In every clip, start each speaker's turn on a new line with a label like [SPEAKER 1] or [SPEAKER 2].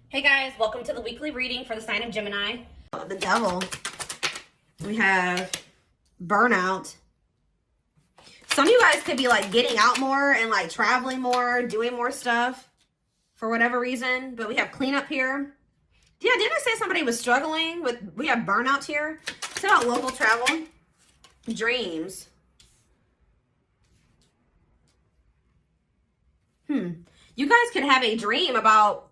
[SPEAKER 1] Hey guys, welcome to the weekly reading for the sign of Gemini.
[SPEAKER 2] The devil. We have burnout. Some of you guys could be like getting out more and like traveling more, doing more stuff for whatever reason. But we have cleanup here. Yeah, didn't I say somebody was struggling with, we have burnout here. It's about local travel. Dreams. You guys could have a dream about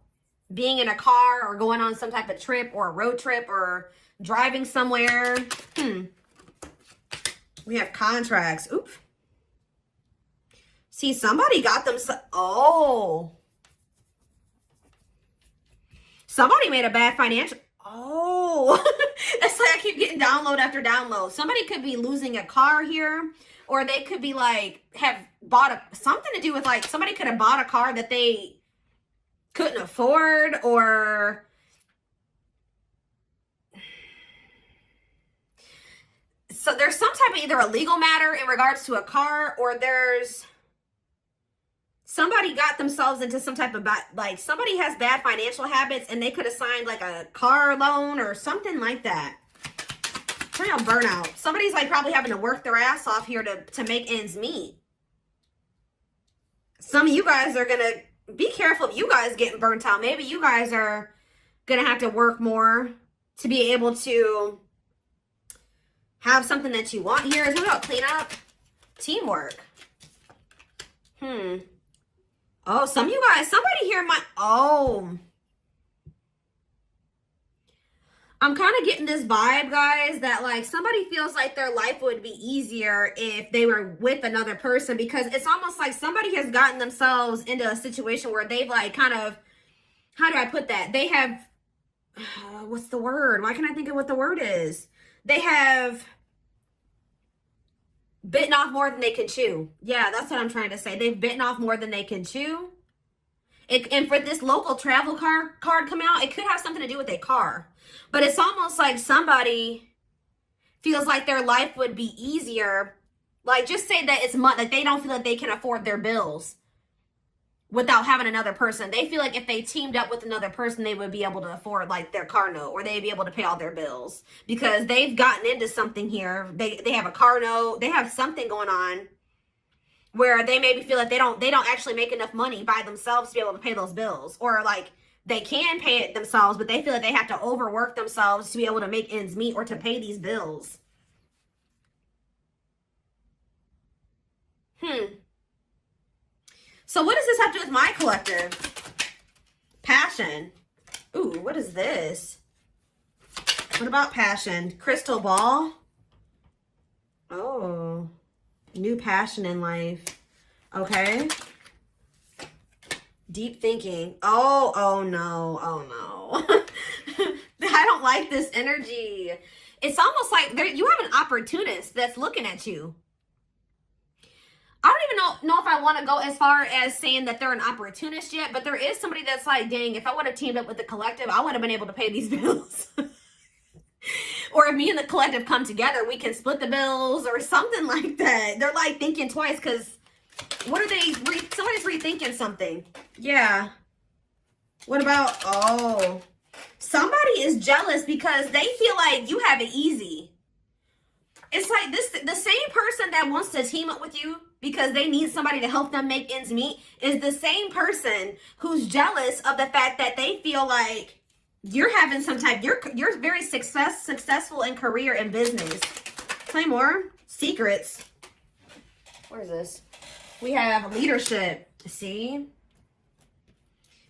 [SPEAKER 2] being in a car or going on some type of trip or a road trip or driving somewhere. We have contracts. Oop. See, somebody got them. Somebody made a bad financial. It's like I keep getting download after download. Somebody could be losing a car here, or they could be like, have bought something to do with like, somebody could have bought a car that they couldn't afford, or so there's some type of either a legal matter in regards to a car, or there's somebody got themselves into some type of like somebody has bad financial habits and they could have signed like a car loan or something like that. Turn out burnout. Somebody's like probably having to work their ass off here to make ends meet. Some of you guys are gonna be careful of you guys getting burnt out. Maybe you guys are going to have to work more to be able to have something that you want here. What about cleanup? Teamwork. Oh, some of you guys, somebody here might, I'm kind of getting this vibe, guys, that like somebody feels like their life would be easier if they were with another person, because it's almost like somebody has gotten themselves into a situation where they've like kind of, how do I put that? They have, what's the word? Why can't I think of what the word is? They have bitten off more than they can chew. Yeah, that's what I'm trying to say. They've bitten off more than they can chew. And for this local travel card coming out, it could have something to do with a car. But it's almost like somebody feels like their life would be easier. Like, just say that it's money, like they don't feel like they can afford their bills without having another person. They feel like if they teamed up with another person, they would be able to afford like their car note, or they'd be able to pay all their bills because they've gotten into something here. They have a car note. They have something going on where they maybe feel like they don't actually make enough money by themselves to be able to pay those bills, or like they can pay it themselves, but they feel like they have to overwork themselves to be able to make ends meet or to pay these bills. So what does this have to do with my collective? Passion. Ooh, what is this? What about passion? Crystal ball. Oh, new passion in life. Okay. Deep thinking. Oh no. I don't like this energy. It's almost like you have an opportunist that's looking at you. I don't even know if I want to go as far as saying that they're an opportunist yet, but there is somebody that's like, dang, if I would have teamed up with the collective, I would have been able to pay these bills. Or if me and the collective come together, we can split the bills or something like that. They're like thinking twice because what are they? Somebody's rethinking something. Yeah. What about, somebody is jealous because they feel like you have it easy. It's like the same person that wants to team up with you because they need somebody to help them make ends meet is the same person who's jealous of the fact that they feel like you're having some type, you're very successful in career and business. Play more. Secrets. Where is this? We have leadership. See?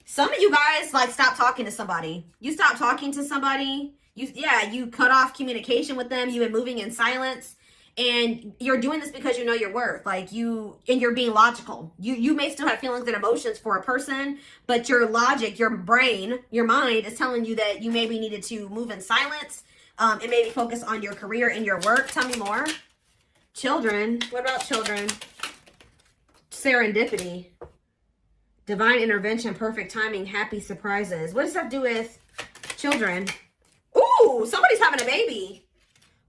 [SPEAKER 2] Some of you guys like stop talking to somebody. You stop talking to somebody. You cut off communication with them. You've been moving in silence, and you're doing this because you know your worth. Like you're being logical. You may still have feelings and emotions for a person, but your logic, your brain, your mind is telling you that you maybe needed to move in silence, and maybe focus on your career and your work. Tell me more. Children. What about children? Serendipity. Divine intervention, perfect timing, happy surprises. What does that do with children? Ooh, somebody's having a baby.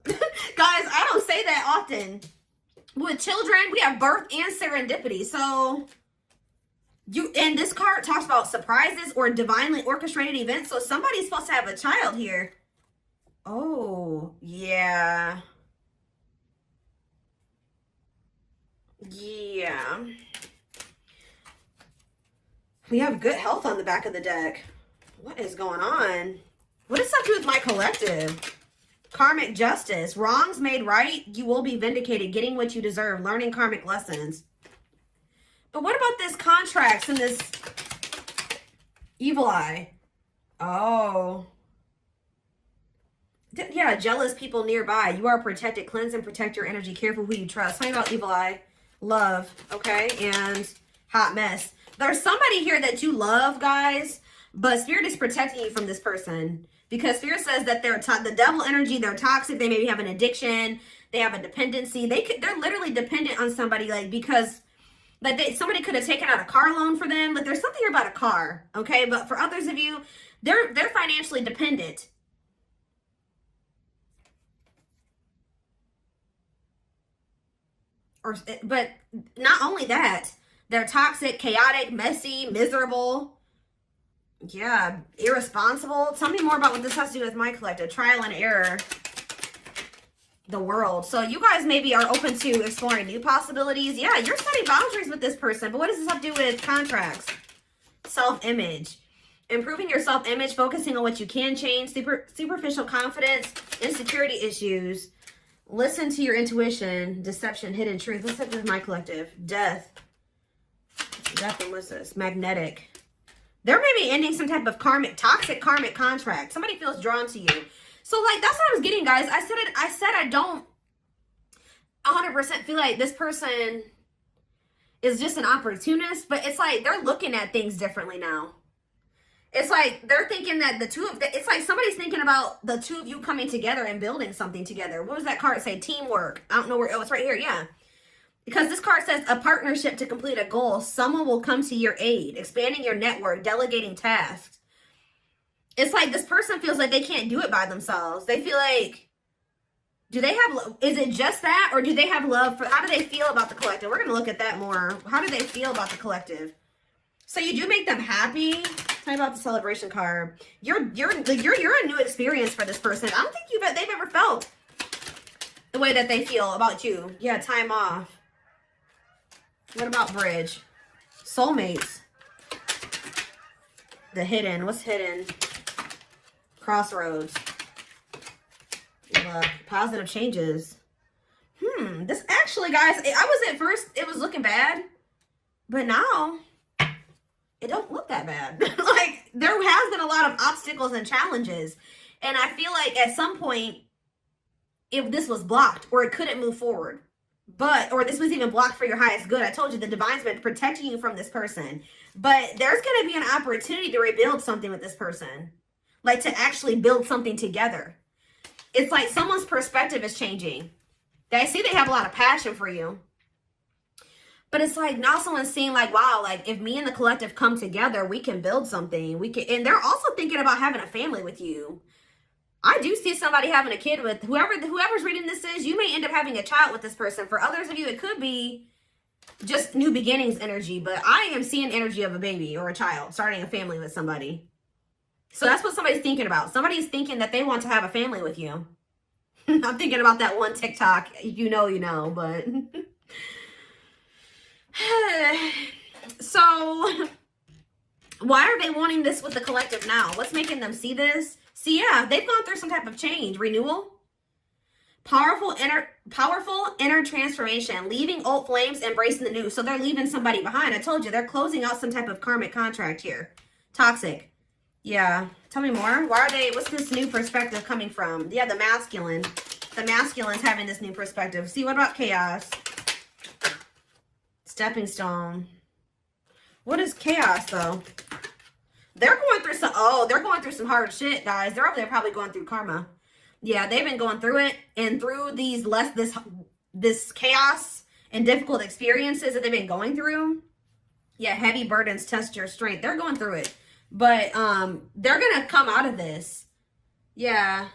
[SPEAKER 2] Guys, I don't say that often. With children, we have birth and serendipity. So And this card talks about surprises or divinely orchestrated events. So somebody's supposed to have a child here. Oh, yeah. Yeah. We have good health on the back of the deck. What is going on? What does that do with my collective? Karmic justice. Wrongs made right. You will be vindicated. Getting what you deserve. Learning karmic lessons. But what about this contracts and this evil eye? Oh. Yeah, jealous people nearby. You are protected. Cleanse and protect your energy. Careful who you trust. Talking about evil eye. Love. Okay. And hot mess. There's somebody here that you love, guys. But Spirit is protecting you from this person. Because Spirit says that they're the devil energy. They're toxic. They maybe have an addiction. They have a dependency. They're literally dependent on somebody, like, because like somebody could have taken out a car loan for them. Like, there's something here about a car, okay? But for others of you, they're financially dependent. But not only that, they're toxic, chaotic, messy, miserable. Yeah, irresponsible. Tell me more about what this has to do with my collective. Trial and error. The world. So you guys maybe are open to exploring new possibilities. Yeah, you're setting boundaries with this person. But what does this have to do with contracts? Self-image. Improving your self-image, focusing on what you can change, superficial confidence, insecurity issues. Listen to your intuition, deception, hidden truth. What's up with my collective? Death. Death, and what's this? Magnetic. They're maybe ending some type of toxic karmic contract. Somebody feels drawn to you. So, like, that's what I was getting, guys. I said I don't 100% feel like this person is just an opportunist, but it's like they're looking at things differently now. It's like they're thinking that it's like somebody's thinking about the two of you coming together and building something together. What was that card say? Teamwork. I don't know where. Oh, it's right here. Yeah. Because this card says a partnership to complete a goal. Someone will come to your aid, expanding your network, delegating tasks. It's like this person feels like they can't do it by themselves. They feel like, is it just that? Or do they have love how do they feel about the collective? We're going to look at that more. How do they feel about the collective? So you do make them happy. Tell me about the celebration card. You're a new experience for this person. I don't think they've ever felt the way that they feel about you. Yeah, time off. What about bridge? Soulmates. The hidden. What's hidden? Crossroads. Positive changes. This actually, guys, I was at first, it was looking bad. But now, it don't look that bad. Like, there has been a lot of obstacles and challenges. And I feel like at some point, if this was blocked or it couldn't move forward. Or this was even blocked for your highest good. I told you the divine's been protecting you from this person. But there's going to be an opportunity to rebuild something with this person. Like, to actually build something together. It's like someone's perspective is changing. I see they have a lot of passion for you. But it's like now someone's seeing like, wow, like if me and the collective come together, we can build something. And they're also thinking about having a family with you. I do see somebody having a kid with whoever's reading this is. You may end up having a child with this person. For others of you, it could be just new beginnings energy. But I am seeing energy of a baby or a child starting a family with somebody. So that's what somebody's thinking about. Somebody's thinking that they want to have a family with you. I'm thinking about that one TikTok. You know, but... So, why are they wanting this with the collective now? What's making them see this? See, yeah, they've gone through some type of change. Renewal. Powerful inner transformation. Leaving old flames, embracing the new. So they're leaving somebody behind. I told you, they're closing out some type of karmic contract here. Toxic. Yeah. Tell me more. What's this new perspective coming from? Yeah, the masculine. The masculine's having this new perspective. See, what about chaos? Stepping stone. What is chaos, though? They're going through some hard shit, guys. They're over there probably going through karma. Yeah, they've been going through it. And through this chaos and difficult experiences that they've been going through. Yeah, heavy burdens test your strength. They're going through it. But they're going to come out of this. Yeah.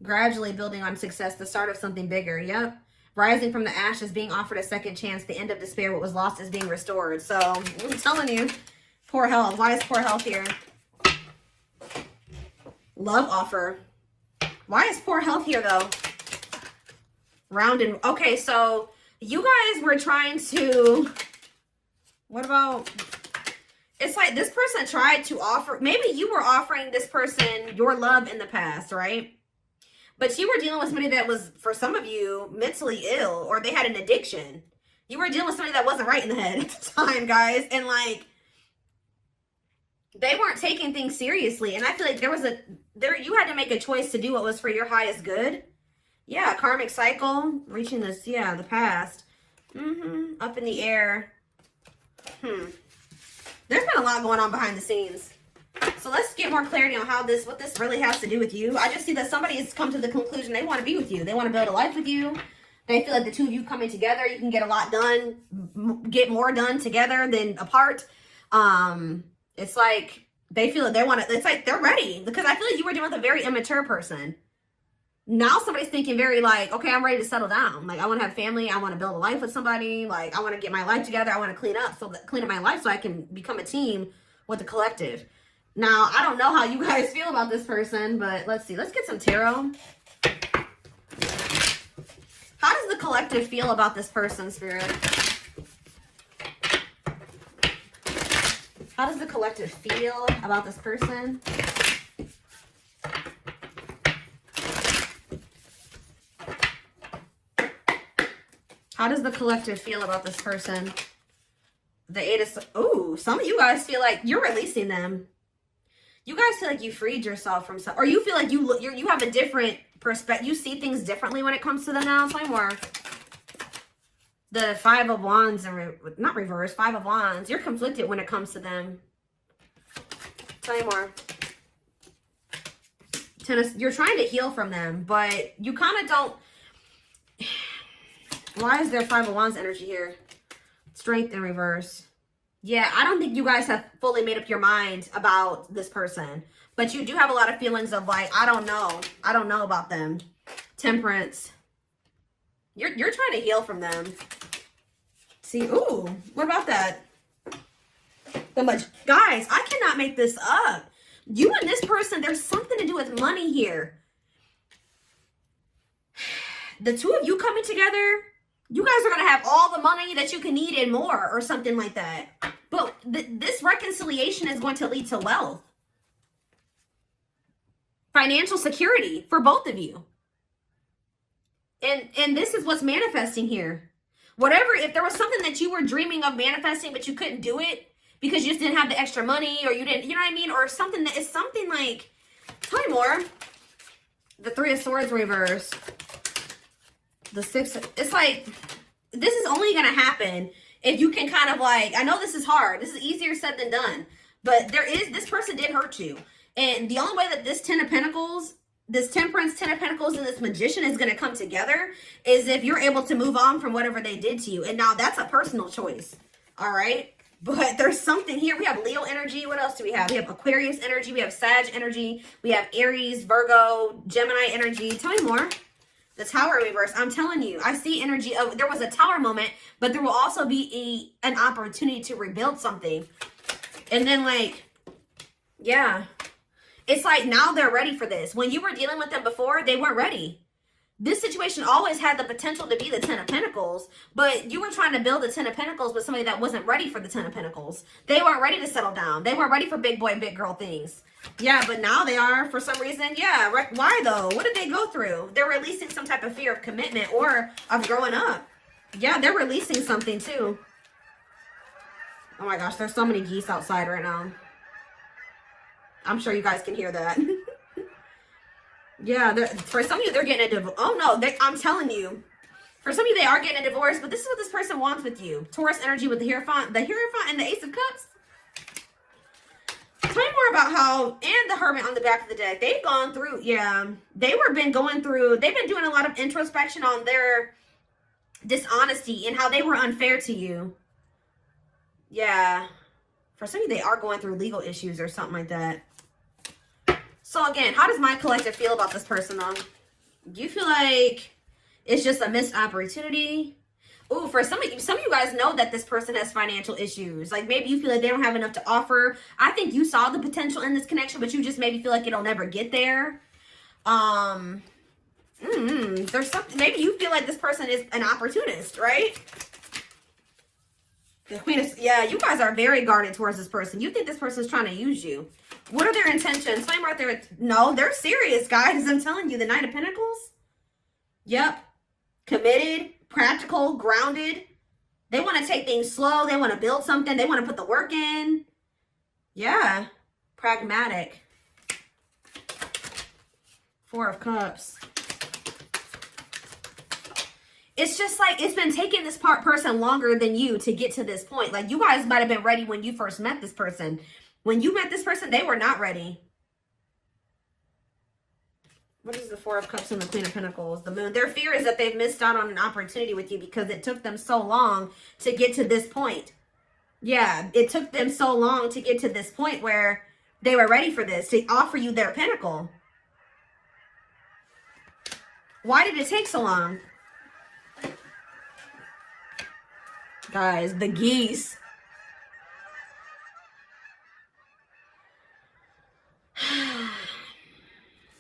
[SPEAKER 2] Gradually building on success. The start of something bigger. Yep. Rising from the ashes, being offered a second chance. The end of despair, what was lost is being restored. So I'm telling you, poor health. Why is poor health here? Love offer. Why is poor health here though? Rounded. Okay, so you guys were trying to, what about, it's like this person tried to offer, maybe you were offering this person your love in the past, right? But you were dealing with somebody that was, for some of you, mentally ill, or they had an addiction. You were dealing with somebody that wasn't right in the head at the time, guys. And like, they weren't taking things seriously. And I feel like you had to make a choice to do what was for your highest good. Yeah, karmic cycle, reaching this, yeah, the past. Up in the air. There's been a lot going on behind the scenes. So let's get more clarity on what this really has to do with you. I just see that somebody has come to the conclusion they want to be with you. They want to build a life with you. They feel like the two of you coming together, you can get a lot done, get more done together than apart. It's like they feel that they want to, it's like they're ready, because I feel like you were dealing with a very immature person. Now somebody's thinking very like, okay, I'm ready to settle down. Like, I want to have family. I want to build a life with somebody. Like, I want to get my life together. I want to clean up my life so I can become a team with the collective. Now, I don't know how you guys feel about this person, but let's see. Let's get some tarot. How does the collective feel about this person, Spirit? How does the collective feel about this person? How does the collective feel about this person? The Eight of... Oh, some of you guys feel like you're releasing them. You guys feel like you freed yourself from some... Or you feel like you have a different perspective. You see things differently when it comes to them now. Tell me more. The Five of Wands, and not reverse, Five of Wands. You're conflicted when it comes to them. Tell me more. You're trying to heal from them, but you kind of don't... Why is there Five of Wands energy here? Strength in reverse. Yeah, I don't think you guys have fully made up your mind about this person. But you do have a lot of feelings of like, I don't know. I don't know about them. Temperance. You're trying to heal from them. See, ooh, what about that? Guys, I cannot make this up. You and this person, there's something to do with money here. The two of you coming together, you guys are going to have all the money that you can need and more, or something like that. But this reconciliation is going to lead to wealth. Financial security for both of you. And this is what's manifesting here. Whatever, if there was something that you were dreaming of manifesting, but you couldn't do it because you just didn't have the extra money, or you didn't, you know what I mean? Or something that is something like, tell me more. The Three of Swords reverse. The Six, it's like, this is only going to happen if you can kind of like, I know this is hard. This is easier said than done. But this person did hurt you. And the only way that this Ten of Pentacles, this Temperance, Ten of Pentacles, and this Magician is going to come together is if you're able to move on from whatever they did to you. And now that's a personal choice. All right. But there's something here. We have Leo energy. What else do we have? We have Aquarius energy. We have Sag energy. We have Aries, Virgo, Gemini energy. Tell me more. The Tower reverse. I'm telling you, I see energy of, there was a Tower moment, but there will also be an opportunity to rebuild something. And then like, yeah, it's like now they're ready for this. When you were dealing with them before, they weren't ready. This situation always had the potential to be the Ten of Pentacles, but you were trying to build the Ten of Pentacles with somebody that wasn't ready for the Ten of Pentacles. They weren't ready to settle down. They weren't ready for big boy, big girl things. Yeah, but now they are for some reason. Yeah, why though? What did they go through? They're releasing some type of fear of commitment or of growing up. Yeah, they're releasing something too. Oh my gosh, there's so many geese outside right now. I'm sure you guys can hear that. Yeah, for some of you, they're getting a divorce. Oh no, I'm telling you. For some of you, they are getting a divorce, but this is what this person wants with you. Taurus energy with the Hierophant and the Ace of Cups. Tell me more about how, and the Hermit on the back of the deck. They've gone through, yeah. They've been doing a lot of introspection on their dishonesty and how they were unfair to you. Yeah. For some of you, they are going through legal issues or something like that. So again, how does my collective feel about this person though? Do you feel like It's just a missed opportunity. Ooh, for some of you guys know that this person has financial issues. Like maybe you feel like they don't have enough to offer. I think you saw the potential in this connection, but you just maybe feel like it'll never get there. There's something, maybe you feel like this person is an opportunist, right? The Queen of, yeah, you guys are very guarded towards this person. You think this person's trying to use you. What are their intentions? Flame right there. No, they're serious, guys. I'm telling you, the Knight of Pentacles. Yep. Committed, practical, grounded. They want to take things slow. They want to build something. They want to put the work in. Yeah. Pragmatic. Four of Cups. It's just like, it's been taking this person longer than you to get to this point. Like, you guys might have been ready when you first met this person. When you met this person, they were not ready. What is the Four of Cups and the Queen of Pentacles? The Moon. Their fear is that they've missed out on an opportunity with you because it took them so long to get to this point. Yeah, it took them so long to get to this point where they were ready for this, to offer you their pinnacle. Why did it take so long? Guys, the geese.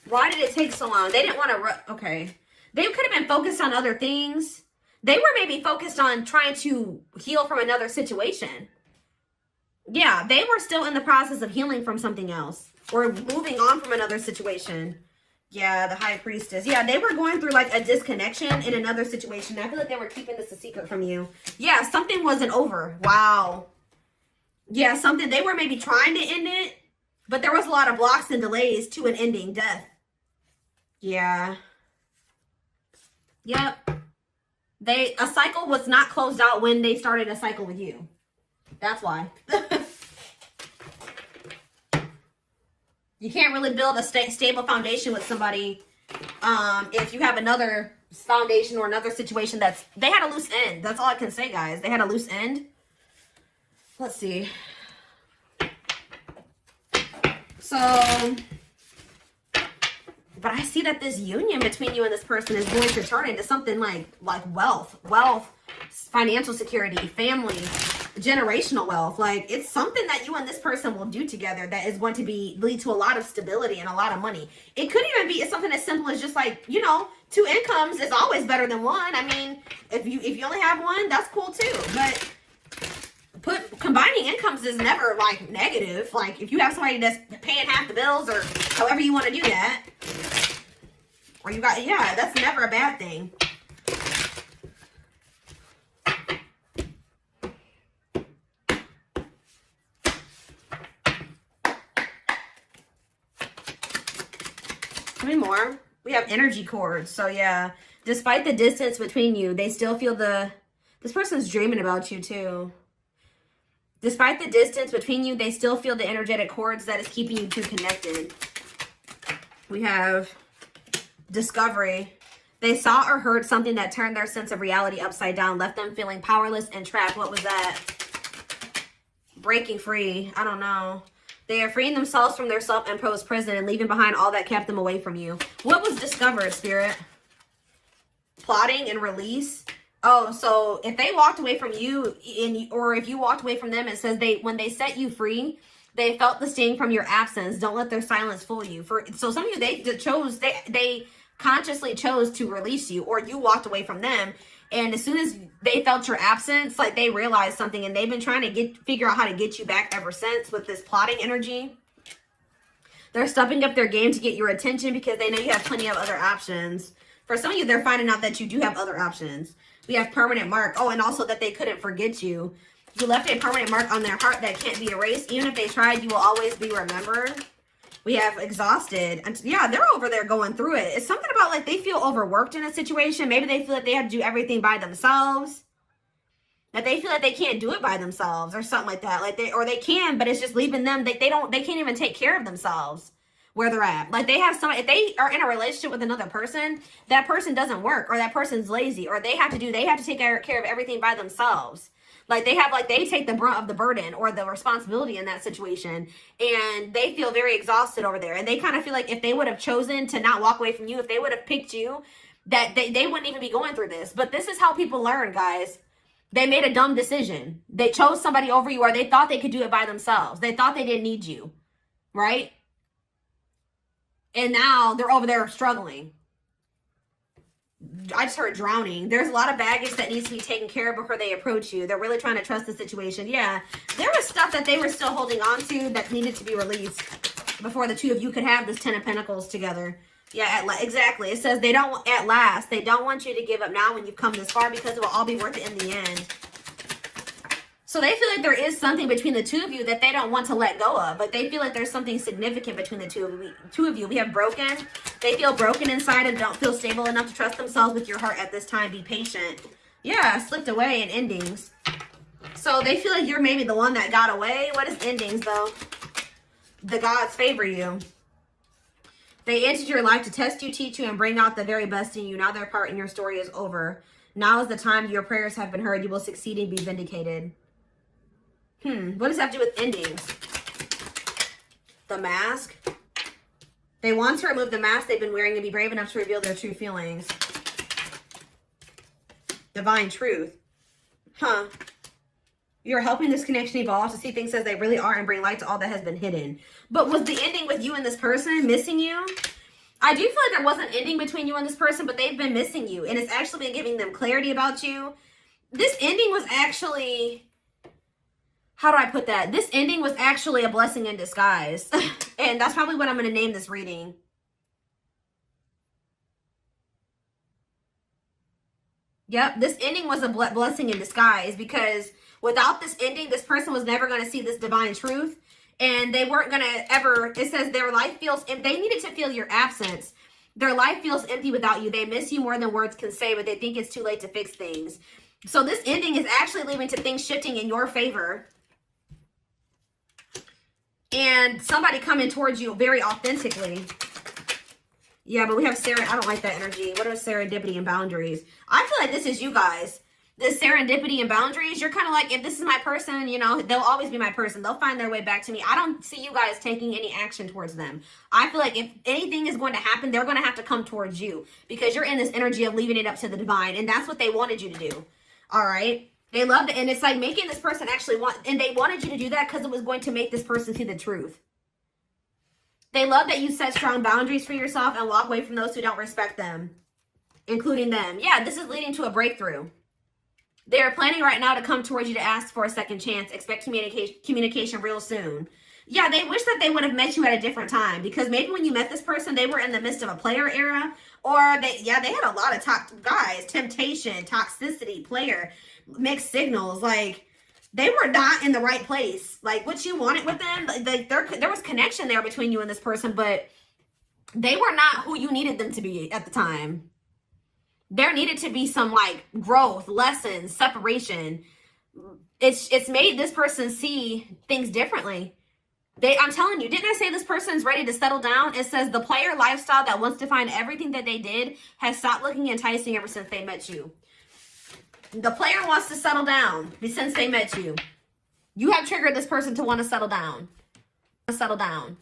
[SPEAKER 2] Why did it take so long? They didn't want to, okay. They could have been focused on other things. They were maybe focused on trying to heal from another situation. Yeah, they were still in the process of healing from something else. Or moving on from another situation. Yeah, the High Priestess. Yeah, they were going through like a disconnection in another situation. I feel like they were keeping this a secret from you. Yeah, something wasn't over. Wow. Yeah, something, they were maybe trying to end it, but there was a lot of blocks and delays to an ending, death. Yeah. Yep. A cycle was not closed out when they started a cycle with you. That's why. You can't really build a stable foundation with somebody if you have another foundation or another situation they had a loose end. That's all I can say, guys. They had a loose end. Let's see. So, but I see that this union between you and this person is going to turn into something like wealth, financial security, family, generational wealth. Like, it's something that you and this person will do together that is going to lead to a lot of stability and a lot of money. It could even be something as simple as just like, you know, 2 incomes is always better than 1. I mean, if you only have 1, that's cool too. But combining incomes is never like negative. Like, if you have somebody that's paying half the bills or however you want to do that, or you got, yeah, that's never a bad thing. How many more? We have energy cords. So yeah, despite the distance between you, they still feel this person's dreaming about you too. Despite the distance between you, they still feel the energetic cords that is keeping you two connected. We have discovery. They saw or heard something that turned their sense of reality upside down, left them feeling powerless and trapped. What was that? Breaking free. I don't know. They are freeing themselves from their self-imposed prison and leaving behind all that kept them away from you. What was discovered, Spirit? Plotting and release. Oh, so if they walked away from you, or if you walked away from them, it says when they set you free, they felt the sting from your absence. Don't let their silence fool you. So some of you, they consciously chose to release you, or you walked away from them. And as soon as they felt your absence, like they realized something, and they've been trying to figure out how to get you back ever since with this plotting energy. They're stepping up their game to get your attention because they know you have plenty of other options. For some of you, they're finding out that you do have other options. We have permanent mark. Oh, and also that they couldn't forget you. You left a permanent mark on their heart that can't be erased. Even if they tried, you will always be remembered. We have exhausted. And yeah, they're over there going through it. It's something about like they feel overworked in a situation. Maybe they feel like they have to do everything by themselves. That they feel like they can't do it by themselves or something like that. Like they can, but it's just leaving them. They can't even take care of themselves where they're at. Like they have if they are in a relationship with another person, that person doesn't work, or that person's lazy, or they have to take care of everything by themselves. Like they take the brunt of the burden or the responsibility in that situation, and they feel very exhausted over there. And they kind of feel like if they would have chosen to not walk away from you, if they would have picked you, that they wouldn't even be going through this. But this is how people learn, guys. They made a dumb decision. They chose somebody over you, or they thought they could do it by themselves. They thought they didn't need you, right? And now they're over there struggling. I just heard drowning. There's a lot of baggage that needs to be taken care of before they approach you. They're really trying to trust the situation. Yeah, there was stuff that they were still holding on to that needed to be released before the two of you could have this 10 of Pentacles together. Yeah, exactly. It says they don't, at last, they don't want you to give up now when you've come this far, because it will all be worth it in the end. So they feel like there is something between the two of you that they don't want to let go of. Like they feel like there's something significant between the two of you. We have broken. They feel broken inside and don't feel stable enough to trust themselves with your heart at this time. Be patient. Yeah, slipped away in endings. So they feel like you're maybe the one that got away. What is endings though? The gods favor you. They entered your life to test you, teach you, and bring out the very best in you. Now their part in your story is over. Now is the time your prayers have been heard. You will succeed and be vindicated. What does that have to do with endings? The mask. They want to remove the mask they've been wearing and be brave enough to reveal their true feelings. Divine truth. You're helping this connection evolve to see things as they really are and bring light to all that has been hidden. But was the ending with you and this person missing you? I do feel like there was an ending between you and this person, but they've been missing you. And it's actually been giving them clarity about you. This ending was actually... How do I put that? This ending was actually a blessing in disguise. And that's probably what I'm going to name this reading. Yep, this ending was a blessing in disguise, because without this ending, this person was never going to see this divine truth. And they weren't going to ever, it says their life feels, if they needed to feel your absence, their life feels empty without you. They miss you more than words can say, but they think it's too late to fix things. So this ending is actually leading to things shifting in your favor. And somebody coming towards you very authentically. Yeah, but we have I don't like that energy. What is serendipity and boundaries? I feel like this is you guys. This serendipity and boundaries, you're kind of like, if this is my person, you know, they'll always be my person. They'll find their way back to me. I don't see you guys taking any action towards them. I feel like if anything is going to happen, they're going to have to come towards you, because you're in this energy of leaving it up to the divine. And that's what they wanted you to do. All right. They loved it. And it's like making this person actually and they wanted you to do that because it was going to make this person see the truth. They love that you set strong boundaries for yourself and walk away from those who don't respect them, including them. Yeah, this is leading to a breakthrough. They are planning right now to come towards you to ask for a second chance. Expect communication real soon. Yeah, they wish that they would have met you at a different time, because maybe when you met this person, they were in the midst of a player era, or they had a lot of temptation, toxicity, player, mixed signals. Like, they were not in the right place. Like, what you wanted with them, like there was connection there between you and this person, but they were not who you needed them to be at the time. There needed to be some like growth, lessons, separation. It's made this person see things differently. I'm telling you, didn't I say this person's ready to settle down? It says the player lifestyle that wants to find everything that they did has stopped looking enticing ever since they met you. The player wants to settle down since they met you. You have triggered this person to want to settle down. Settle down.